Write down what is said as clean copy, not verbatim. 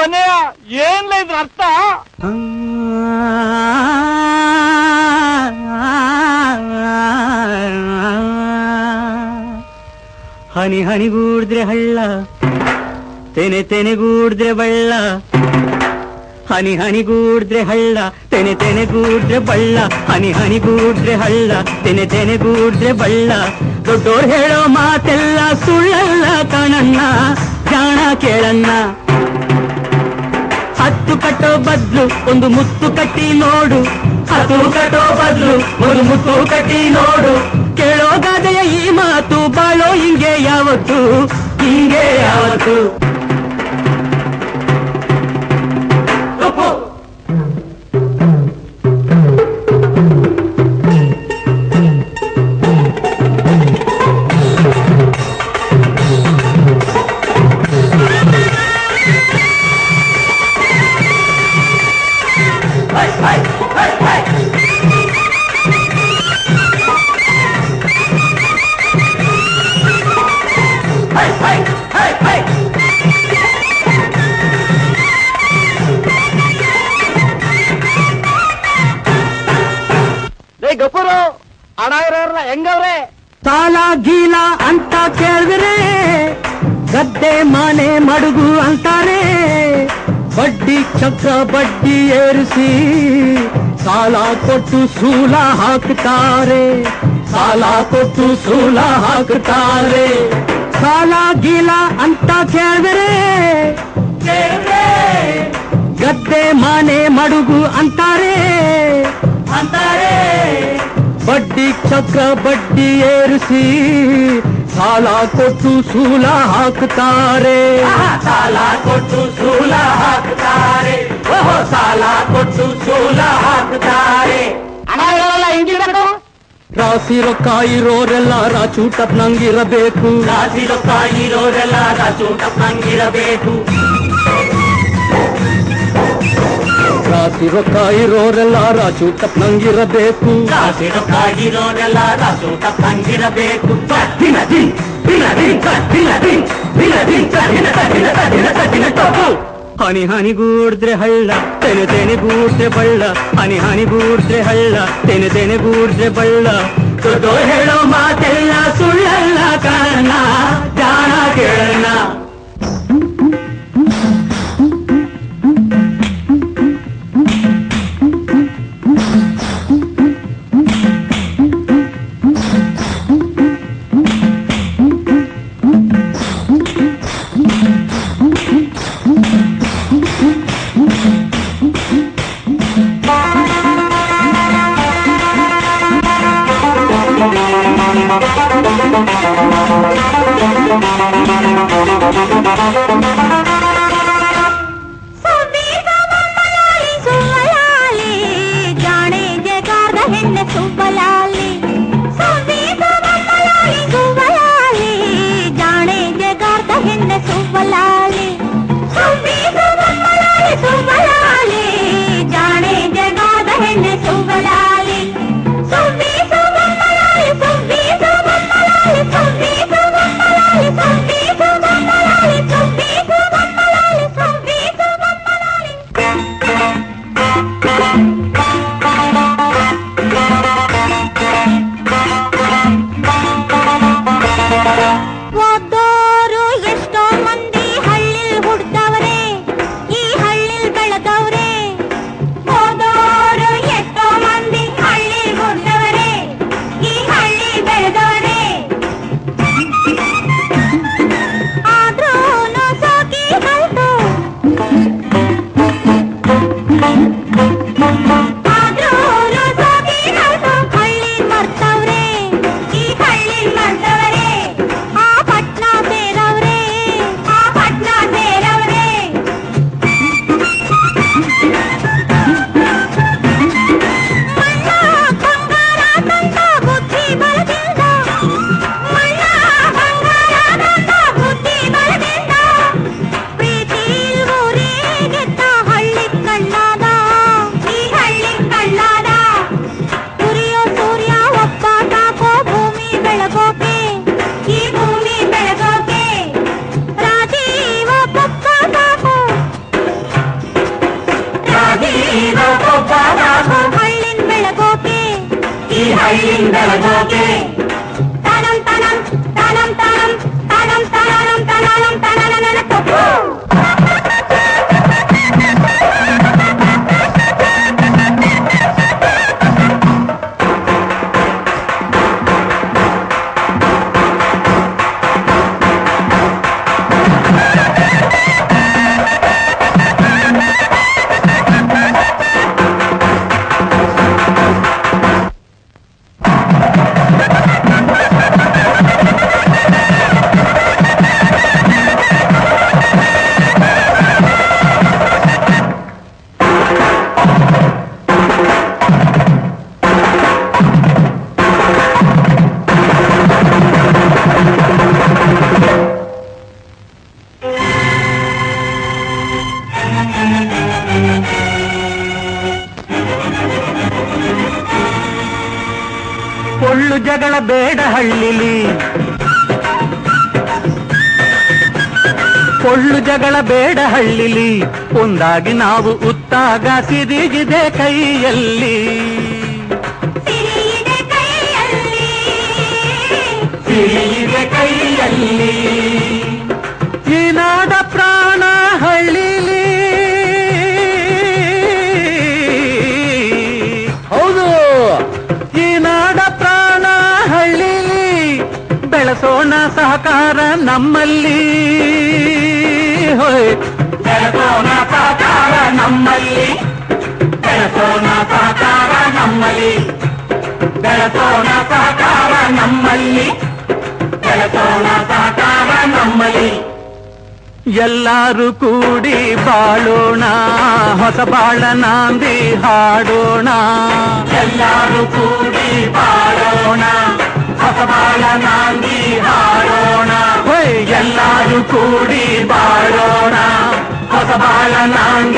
ಏನಯ್ಯ ಏನ್ಲ ಇದ್ರ ಅರ್ಥ? ಹನಿ ಹನಿಗೂಡಿದ್ರೆ ಹಳ್ಳ, ತೆನೆ ತೆನೆಗೂಡಿದ್ರೆ ಬಳ್ಳ. ಹನಿ ಹನಿಗೂಡಿದ್ರೆ ಹಳ್ಳ, ತೆನೆ ತೆನೆಗೂಡಿದ್ರೆ ಬಳ್ಳ. ಹನಿ ಹನಿಗೂಡಿದ್ರೆ ಹಳ್ಳ, ತೆನೆ ತೆನೆಗೂಡಿದ್ರೆ ಬಳ್ಳ. ದೊಡ್ಡೋರ್ ಹೇಳೋ ಮಾತೆಲ್ಲ ಸುಳ್ಳಲ್ಲ ಕಣಣ್ಣ, ಜಾಣ ಕೇಳಣ್ಣ. ಹತ್ತು ಕಟ್ಟೋ ಬದ್ಲು ಒಂದು ಮುತ್ತು ಕಟ್ಟಿ ನೋಡು, ಹತ್ತು ಕಟ್ಟೋ ಬದ್ಲು ಒಂದು ಮುತ್ತು ಕಟ್ಟಿ ನೋಡು. ಕೇಳೋ ಗಾದೆಯ ಈ ಮಾತು, ಬಾಳೋ ಹಿಂಗೆ ಯಾವತ್ತು, ಹಿಂಗೆ ಯಾವತ್ತು. ಗಫೂರು ಹಣ ಇರೋರ್ನ ಹೆಂಗವ್ರೆ? ಸಾಲ ಗೀಲ ಅಂತ ಕೇಳಿದ್ರೆ ಗದ್ದೆ ಮನೆ ಮಡುಗು ಅಂತಾರೆ. ಬಡ್ಡಿ ಚಕ್ರ ಬಡ್ಡಿ ಏರಿಸಿ ಸಾಲ ಕೊಟ್ಟು ಸೂಲ ಹಾಕ್ತಾರೆ, ಸಾಲ ಕೊಟ್ಟು ಸೂಲ ಹಾಕ್ತಾರೆ. ಸಾಲ ಗೀಲ ಅಂತ ಕೇಳಿದ್ರೆ ಗದ್ದೆ ಮನೆ ಮಡುಗು ಅಂತಾರೆ, ಅಂತಾರೆ. ಬಡ್ಡಿ ಚಕ್ರ ಬಡ್ಡಿ ಏರಿಸಿ ಸಾಲ ಕೊಟ್ಟು ಸೂಲ ಹಾಕ್ತಾರೆ, ಸಾಲ ಕೊಟ್ಟು ಸೂಲ ಹಾಕ್ತಾರೆ. ಓಹೋ, ಸಾಲ ಕೊಟ್ಟು ಸೂಲ ಹಾಕ್ತಾರೆ. ಹಣ ಇರೋಲ್ಲ ಹೆಂಗಿರ್ಬೇಕು? ರಾಸಿ ರೊಕ್ಕ ಇರೋರೆಲ್ಲ ರಾಚೂಟಪ್ನಂಗಿರಬೇಕು, ರಾಸಿ ರೊಕ್ಕ ಇರೋರೆಲ್ಲ ರಾಚೂಟಪ್ನಂಗಿರಬೇಕು. ರಾಸಿ ರೊಕ್ಕ ಇರೋರೆಲ್ಲ ರಾಚೂಟಪ್ನಂಗಿರಬೇಕು, ರಾಸಿ ರೊಕ್ಕ ಇರೋರೆಲ್ಲ ರಾಚೂಟಪ್ನಂಗಿರಬೇಕು. ದಿನ ದಿನ ದಿನ ದಿನ ದಿನ ದಿನ ದಿನ ದಿನ ದಿನ ದಿನ ಟೊಪ್ಪು. ಹನಿ ಹನಿಗೂಡಿದ್ರೆ ಹಳ್ಳ, ತೆನೆ ತೆನೆಗೂಡಿದ್ರೆ ಬಳ್ಳ. ಹನಿ ಹನಿಗೂಡಿದ್ರೆ ಹಳ್ಳ, ತೆನೆ ತೆನೆಗೂಡಿದ್ರೆ ಬಳ್ಳ. ದೊಡ್ಡೋರ್ ಹೇಳೋ ಮಾತೆಲ್ಲ ಸುಳ್ಳಲ್ಲ ಕಾರಣ, ಜಾಣ ಕೇಳಣ್ಣ. ಬೆಳಗೋಕೆ ತನಂ ತನಂ ತನಂ ತನಂ ತನಂ ತನಂ ತನಂ ತನನ ತಪ್ಪು ಪೊಳ್ಳು ಜಗಳ ಬೇಡ ಹಳ್ಳಿಲಿ, ಪೊಳ್ಳು ಜಗಳ ಬೇಡ ಹಳ್ಳಿಲಿ, ಒಂದಾಗಿ ನಾವು ಉತ್ತಾಗ ಸಿರಿಗಿದೆ ಕೈಯಲ್ಲಿ, ಸಿರಿಯಿದೆ ಕೈಯಲ್ಲಿ ಸಿರಿಗಿದೆ ಕೈಯಲ್ಲಿ. ಈ ನಾಡ ಪ್ರಾಣ ಹಳ್ಳಿಲಿ, ಹೌದು ಈ ನಾಡ ಪ್ರಾಣ ಹಳ್ಳಿಲಿ, ಬೆಳೆಸೋಣ ಸಹಕಾರ ನಮ್ಮಲ್ಲಿ, ಹೋಯ್ ಬೆಳಗೋಣ ಸಹಕಾರ ನಮ್ಮಲ್ಲಿ, ಬೆಳಸೋಣ ಸಹಕಾರ ನಮ್ಮಲ್ಲಿ, ಬೆಳಸೋಣ ಸಹಕಾರ ನಮ್ಮಲ್ಲಿ, ಬೆಳಸೋಣ ಸಹಕಾರ ನಮ್ಮಲ್ಲಿ. ಎಲ್ಲರೂ ಕೂಡಿ ಬಾಳೋಣ, ಹೊಸ ಬಾಳ ನಾಂದಿ ಹಾಡೋಣ, ಎಲ್ಲರೂ ಕೂಡಿ ಬಾಳೋಣ, ಹೊಸ ಬಾಳ ನಾಂದಿ ಹಾಡೋಣ. ಹೋಯ್ ಎಲ್ಲರೂ ಕೂಡಿ ಬಾಳೋಣ, ಹೊಸ ಬಾಳ ನಾಂದಿ